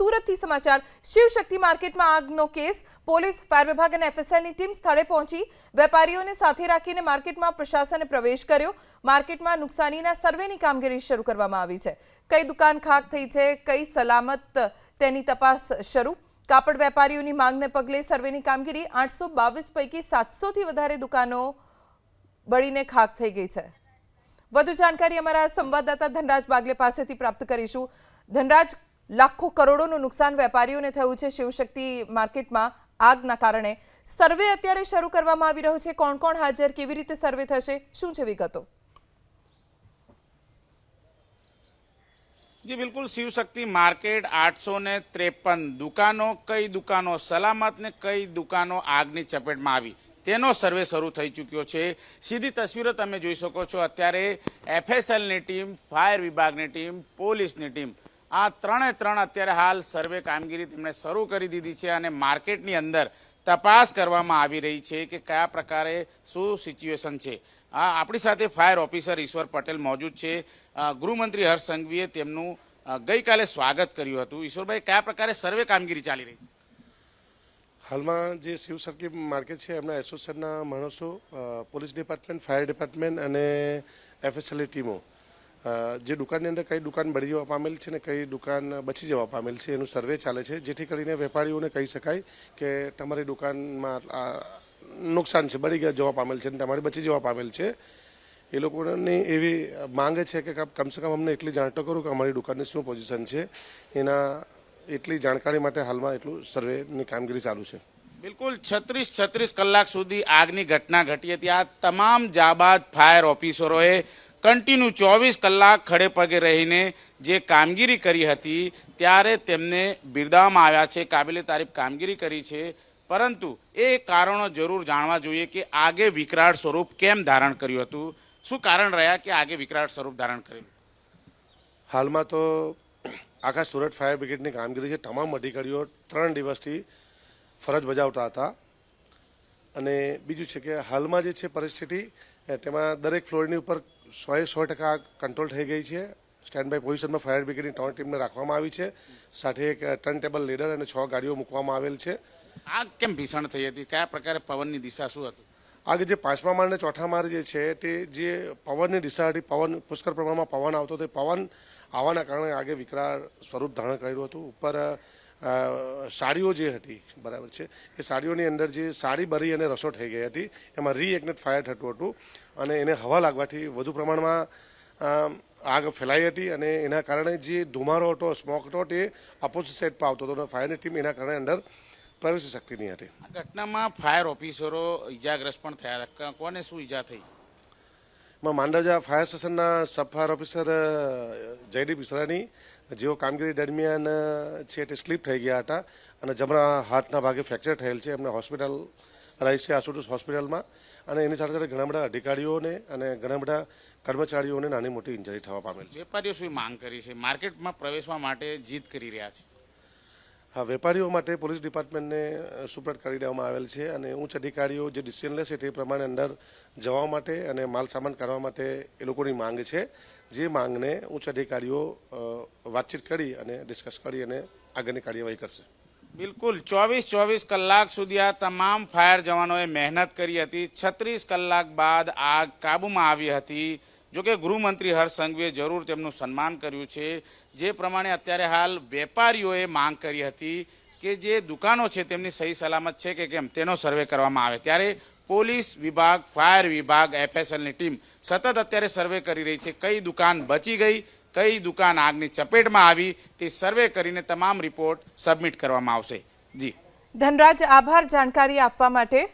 સુરતથી સમાચાર શિવશક્તિ માર્કેટમાં આગનો કેસ પોલીસ ફાયર વિભાગ અને એફએસએલની ટીમ સ્થળે પહોંચી વેપારીઓને સાથે રાખીને માર્કેટમાં પ્રશાસને પ્રવેશ કર્યો માર્કેટમાં નુકસાનીના સર્વેની કામગીરી શરૂ કરવામાં આવી છે કઈ દુકાન ખાક થઈ છે કઈ સલામત તેની તપાસ શરૂ કાપડ વેપારીઓની માંગને પગલે સર્વેની કામગીરી 822 પૈકી 700 થી વધારે દુકાનો બળીને ખાક થઈ ગઈ છે વધુ જાણકારી અમારા સંવાદદાતા ધનરાજ બાગલે પાસેથી પ્રાપ્ત કરીશું ધનરાજ લાખો કરોડોનું નુકસાન વેપારીઓને થયું છે શિવશક્તિ માર્કેટમાં આગના કારણે સર્વે અત્યારે શરૂ કરવામાં આવી રહ્યો છે કોણ કોણ હાજર કેવી રીતે સર્વે થશે શું છે વિગતો जी बिल्कुल शिवशक्ति मार्केट 853 दुकानों कई दुकानों सलामत ने कई दुकानों आगनी चपेट में आई तेनो सर्वे शुरू थई चूक्यो छे सीधी तस्वीरों तमे जोई शको छो अत्यारे एफएसएल ની ટીમ फायर विभाग ની ટીમ पोलीस ની ટીમ आ ત્રણે ત્રણ અત્યારે હાલ સર્વે કામગીરી તેમણે શરૂ કરી દીધી છે અને માર્કેટની અંદર તપાસ કરવામાં આવી રહી છે કે કયા પ્રકારે શું સિચ્યુએશન છે આપણી સાથે ફાયર ઓફિસર ઈશ્વર પટેલ મોજૂદ છે ગૃહમંત્રી હર્ષ સંઘવીએ તેમનું ગઈકાલે સ્વાગત કર્યું હતું ઈશ્વરભાઈ કયા પ્રકારે સર્વે કામગીરી ચાલી રહી હાલમાં જે શિવશક્તિ માર્કેટ છે એમના એસોસિએશનના માણસો પોલીસ ડિપાર્ટમેન્ટ ફાયર ડિપાર્ટમેન્ટ અને એફએસએલની ટીમો જે દુકાનની અંદર કઈ દુકાન બળી જવા પામેલ છે ને કઈ દુકાન બચી જવા પામેલ છે એનું સર્વે ચાલે છે જેથી કરીને વેપારીઓને કહી શકાય કે તમારી દુકાનમાં નુકસાન છે બળી જવા પામેલ છે અને તમારી બચી જવા પામેલ છે એ લોકોની એવી માંગ છે કે કમસે કમ અમને એટલી જાણ તો કરું કે અમારી દુકાનની શું પોઝિશન છે એના એટલી જાણકારી માટે હાલમાં એટલું સર્વેની કામગીરી ચાલુ છે બિલકુલ 36 કલાક સુધી આગની ઘટના ઘટી હતી આ તમામ જાબાદ ફાયર ઓફિસરોએ કન્ટિન્યુ 24 કલાક ખડે પગે રહીને જે કામગીરી કરી હતી ત્યારે તેમને બિરદાવવામાં આવ્યા છે કાબિલે તારીફ કામગીરી કરી છે પરંતુ એ કારણો જરૂર જાણવા જોઈએ કે આગે વિકરાળ સ્વરૂપ કેમ ધારણ કર્યું હતું શું કારણ રહ્યા કે આગે વિકરાળ સ્વરૂપ ધારણ કર્યું હાલમાં તો આખા સુરત ફાયર બ્રિગેડની કામગીરી છે તમામ અધિકારીઓ 3 દિવસથી ફરજ બજાવતા હતા અને બીજું છે કે હાલમાં જે છે પરિસ્થિતિ તેમાં દરેક ફ્લોરની ઉપર 100% કંટ્રોલ થઈ ગઈ છે સ્ટેન્ડ બાય પોઝિશનમાં ફાયર બ્રિગેડની 3 ટીમને રાખવામાં આવી છે સાથે એક ટર્ન ટેબલ લીડર અને 6 ગાડીઓ મૂકવામાં આવેલ છે આગ કેમ ભીષણ થઈ હતી કયા પ્રકારે પવનની દિશા શું હતું આગ જે 5મા માળ અને 4થા માળ જે છે તે જે પવનની દિશા હતી પવન પુષ્કળ પ્રમાણમાં પવન આવતો તે પવન આવવાના કારણે આગે વિકરાળ સ્વરૂપ ધારણ કર્યું હતું ઉપર સાડીઓ જે હતી બરાબર છે એ સાડીઓની અંદર જે સાડી બળી અને રસો થઈ ગઈ હતી એમાં રીએગ્નેટ ફાયર થતું હતું અને એને હવા લાગવાથી વધુ પ્રમાણમાં આગ ફેલાઈ હતી અને એના કારણે જે ધુમારો હતો સ્મોક હતો તે અપોઝિટ સાઇડ પર આવતો હતો અને ફાયરની ટીમ એના કારણે અંદર પ્રવેશી શકતી નહીં હતી આ ઘટનામાં ફાયર ઓફિસરો ઈજાગ્રસ્ત પણ થયા હતા કોને શું ઈજા થઈ માંડવજા ફાયર સ્ટેશનના સબ ફાયર ઓફિસર જયદીપ ઈસરાની જેઓ કામગીરી દરમિયાન છે તે સ્લીપ થઈ ગયા હતા અને જમણા હાથના ભાગે ફ્રેક્ચર થયેલ છે એમને હોસ્પિટલ રહી છે આશુતોષ હોસ્પિટલમાં અને એની સાથે સાથે ઘણા બધા અધિકારીઓને અને ઘણા બધા કર્મચારીઓને નાની મોટી ઇન્જરી થવા પામેલ છે વેપારીઓ શું માંગ કરી છે માર્કેટમાં પ્રવેશવા માટે જીદ કરી રહ્યા છે હા વેપારીઓ માટે પોલીસ ડિપાર્ટમેન્ટને સુપ્રત કરી દેવામાં આવેલ છે અને ઉચ્ચ અધિકારીઓ જે ડિસિઝન લેશે તે પ્રમાણે અંદર જવા માટે અને માલ સામાન કરવા માટે એ લોકોની માંગ છે જે માંગને ઉચ્ચ અધિકારીઓ વાતચીત કરી અને ડિસ્કસ કરી અને આગળની કાર્યવાહી કરશે બિલકુલ 24 કલાક સુધી આ તમામ ફાયર જવાનોએ મહેનત કરી હતી 36 કલાક બાદ આગ કાબૂમાં આવી હતી જોકે ગૃહમંત્રી હર્ષ સંઘવીએ જરૂર તેમનું સન્માન કર્યું છે જે પ્રમાણે અત્યારે હાલ વેપારીઓએ માંગ કરી હતી કે જે દુકાનો છે તેમની સહી સલામત છે કે કેમ તેનો સર્વે કરવામાં આવે ત્યારે પોલીસ વિભાગ ફાયર વિભાગ એફએસએલની ટીમ સતત અત્યારે સર્વે કરી રહી છે કઈ દુકાન બચી ગઈ કઈ દુકાન આગની ચપેટમાં આવી તે સર્વે કરીને તમામ રિપોર્ટ સબમિટ કરવામાં આવશે જી ધનરાજ આભાર જાણકારી આપવા માટે